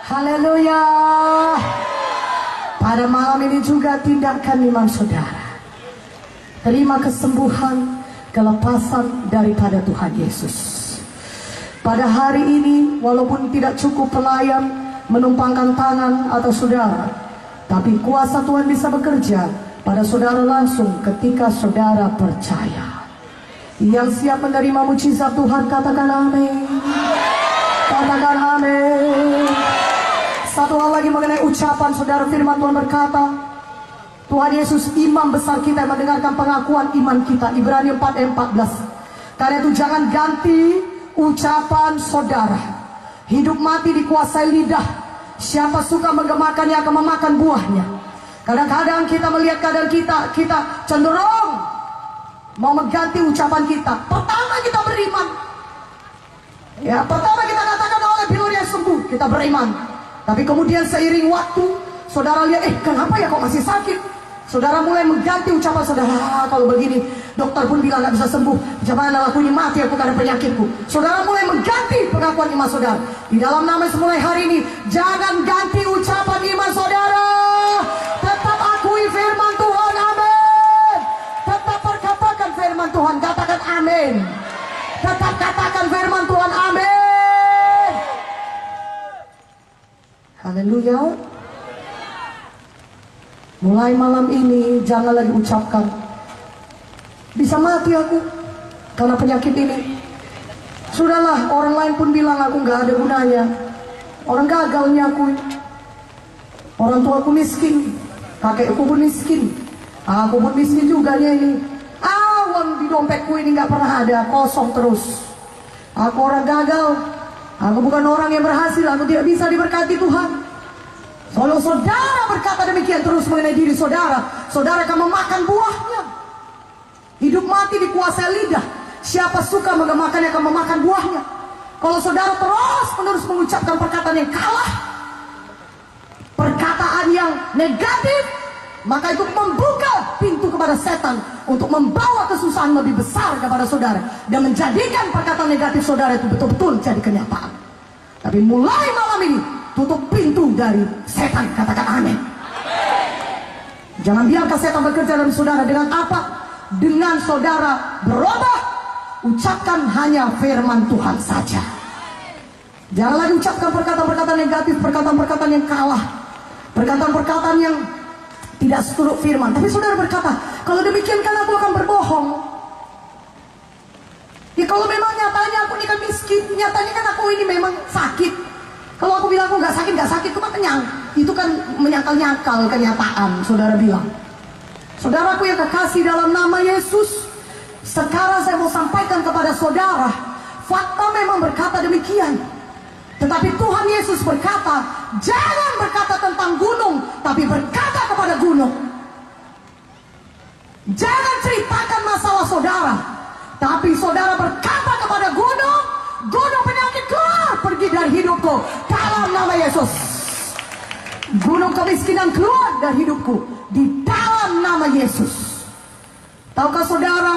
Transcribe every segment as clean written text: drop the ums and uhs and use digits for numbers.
Haleluya. Pada malam ini juga tindakan iman saudara. Terima kesembuhan, kelepasan daripada Tuhan Yesus. Pada hari ini, walaupun tidak cukup pelayan menumpangkan tangan atas saudara, tapi kuasa Tuhan bisa bekerja pada saudara langsung ketika saudara percaya. Yang siap menerima mujizat Tuhan, katakan amin. Katakan amin. Satu hal lagi mengenai ucapan saudara, firman Tuhan berkata, Tuhan Yesus imam besar kita yang mendengarkan pengakuan iman kita. Ibrani 4 ayat 14. Karena itu jangan ganti ucapan saudara. Hidup mati dikuasai lidah. Siapa suka menggemakannya akan memakan buahnya. Kadang-kadang kita melihat keadaan kita cenderung mau mengganti ucapan kita. Pertama kita beriman. Ya, pertama kita katakan oleh Bilur yang sembuh, kita beriman. Tapi kemudian seiring waktu, saudara lihat, kenapa ya kok masih sakit? Saudara mulai mengganti ucapan saudara. Kalau begini, dokter pun bilang gak bisa sembuh. Jangan aku ini mati aku karena penyakitku. Saudara mulai mengganti pengakuan iman saudara. Di dalam nama mulai hari ini, jangan ganti ucapan iman saudara. Tetap akui firman Tuhan, amin. Tetap perkatakan firman Tuhan, katakan amin. Tetap katakan firman Tuhan, amin. Haleluya. Mulai malam ini jangan lagi ucapkan, bisa mati aku karena penyakit ini. Sudahlah, orang lain pun bilang aku gak ada gunanya. Orang gagalnya aku. Orang tua aku miskin, kakekku pun miskin, aku pun miskin juga ini. Uang di dompetku ini gak pernah ada, kosong terus. Aku orang gagal, aku bukan orang yang berhasil, aku tidak bisa diberkati Tuhan. Kalau saudara berkata demikian terus mengenai diri saudara, saudara akan memakan buahnya. Hidup mati dikuasai lidah. Siapa suka menggemakannya akan memakan buahnya. Kalau saudara terus menerus mengucapkan perkataan yang kalah, perkataan yang negatif, maka itu membuka pintu kepada setan untuk membawa kesusahan lebih besar kepada saudara dan menjadikan perkataan negatif saudara itu betul-betul jadi kenyataan. Tapi mulai malam ini, tutup pintu dari setan, katakan amin. Jangan biarkan setan bekerja dalam saudara. Dengan apa? Dengan saudara berubah, ucapkan hanya firman Tuhan saja. Jangan lagi ucapkan perkataan-perkataan negatif, perkataan-perkataan yang kalah, perkataan-perkataan yang tidak seturut firman. Tapi saudara berkata, kalau demikian kan aku akan berbohong. Ya kalau memang nyatanya aku ini kan miskin, nyatanya kan aku ini memang sakit. Kalau aku bilang aku gak sakit, itu kan kenyang. Itu kan menyangkal-nyangkal kenyataan, saudara bilang. Saudaraku yang kekasih dalam nama Yesus, sekarang saya mau sampaikan kepada saudara, fakta memang berkata demikian. Tetapi Tuhan Yesus berkata, jangan berkata tentang gunung, tapi berkata kepada gunung. Jangan ceritakan masalah saudara, tapi saudara berkata kepada gunung, gunung penyakit keluar, pergi dari hidupku dalam nama Yesus. Gunung kemiskinan keluar dari hidupku di dalam nama Yesus. Tahukah saudara,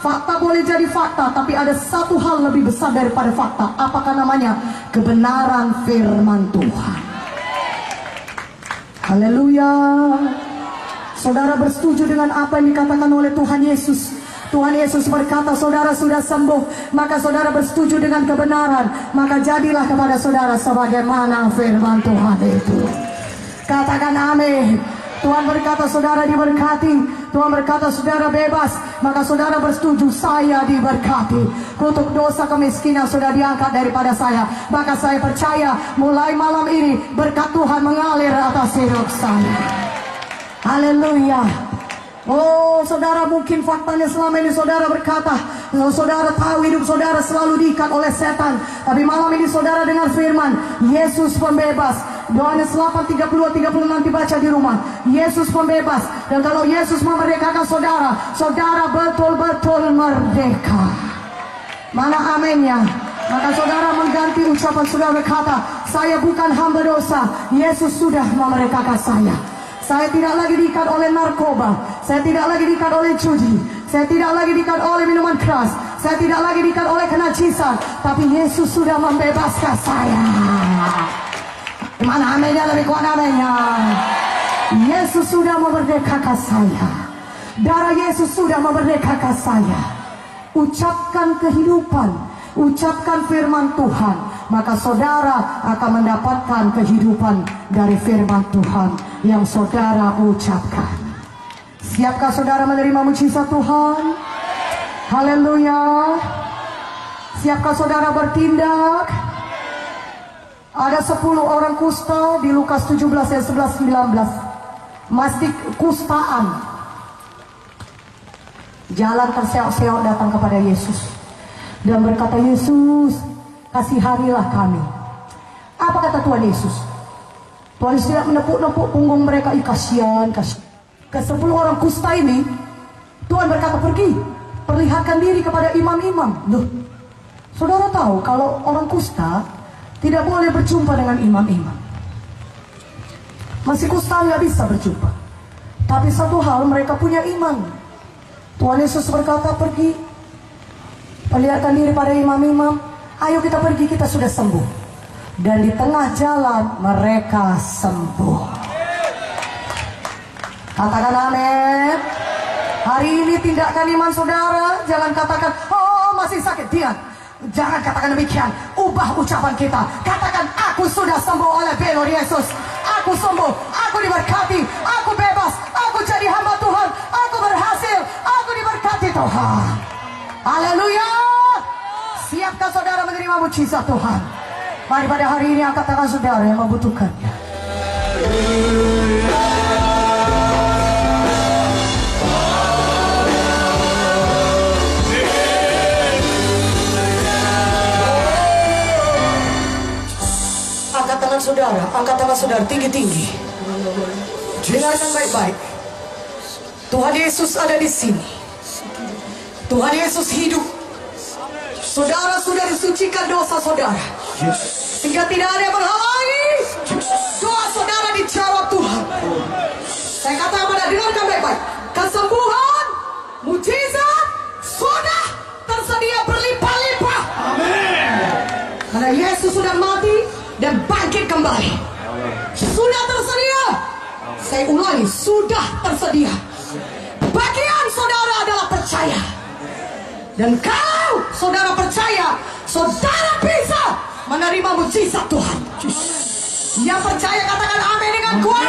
fakta boleh jadi fakta, tapi ada satu hal lebih besar daripada fakta. Apakah namanya? Kebenaran firman Tuhan. Haleluya. Saudara bersetuju dengan apa yang dikatakan oleh Tuhan Yesus? Tuhan Yesus berkata, saudara sudah sembuh, maka saudara bersetuju dengan kebenaran, maka jadilah kepada saudara sebagaimana firman Tuhan itu. Katakan amin. Tuhan berkata saudara diberkati, Tuhan berkata saudara bebas, maka saudara bersetuju, saya diberkati. Kutuk dosa kemiskinan sudah diangkat daripada saya, maka saya percaya mulai malam ini berkat Tuhan mengalir atas hidup saya. Haleluya. Oh saudara, mungkin faktanya selama ini saudara berkata, saudara tahu hidup saudara selalu diikat oleh setan. Tapi malam ini saudara dengar firman, Yesus pembebas. Yohanes 8:32-36 nanti baca di rumah. Yesus pembebas. Dan kalau Yesus memerdekakan saudara, saudara betul-betul merdeka. Mana aminnya? Maka saudara mengganti ucapan saudara berkata, saya bukan hamba dosa, Yesus sudah memerdekakan saya. Saya tidak lagi diikat oleh narkoba, saya tidak lagi diikat oleh judi, saya tidak lagi diikat oleh minuman keras, saya tidak lagi diikat oleh kenajisan, tapi Yesus sudah membebaskan saya. Mana amennya lebih kuat amennya. Yesus sudah memerdekakan saya. Darah Yesus sudah memerdekakan saya. Ucapkan kehidupan, ucapkan firman Tuhan, maka saudara akan mendapatkan kehidupan dari firman Tuhan yang saudara ucapkan. Siapkah saudara menerima mujizat Tuhan? Haleluya. Siapkah saudara bertindak? Ada 10 orang kusta di Lukas 17 ayat 11-19. Masih kustaan. Jalan terseok-seok datang kepada Yesus dan berkata, Yesus, kasihanilah kami. Apa kata Tuhan Yesus? Tuhan Yesus tidak menepuk-nepuk punggung mereka. Kasihan. Ke 10 orang kusta ini Tuhan berkata, pergi, perlihatkan diri kepada imam-imam. Loh, saudara tahu kalau orang kusta tidak boleh berjumpa dengan imam-imam. Masih kusta nggak bisa berjumpa. Tapi satu hal, mereka punya iman. Tuhan Yesus berkata, pergi, perlihatkan diri pada imam-imam. Ayo kita pergi, kita sudah sembuh. Dan di tengah jalan mereka sembuh. Katakan amin. Hari ini tindakan iman saudara, jangan katakan, oh masih sakit. Jangan katakan demikian. Ubah ucapan kita. Katakan, aku sudah sembuh oleh benar Yesus. Aku sembuh, aku diberkati, aku bebas, aku jadi hamba Tuhan, aku berhasil, aku diberkati Tuhan. Haleluya. Siapkah saudara menerima mujizat Tuhan? Mari pada hari ini angkat tangan saudara yang membutuhkannya. Angkat tangan saudara tinggi-tinggi. Dengarkan baik-baik. Tuhan Yesus ada di sini. Tuhan Yesus hidup. Saudara sudah disucikan dosa saudara, sehingga tidak ada yang menghalangi doa saudara dijawab Tuhan. Saya katakan pada, dengarkan baik-baik. Kesembuhan, mujizat sudah tersedia berlimpah-limpah. Amin. Karena Yesus sudah mati dan bangkit kembali. Sudah tersedia. Saya ulangi, sudah tersedia. Bagian saudara adalah percaya. Dan kalau saudara percaya, saudara bisa menerima mujizat Tuhan. Yang percaya katakan amin dengan kuat.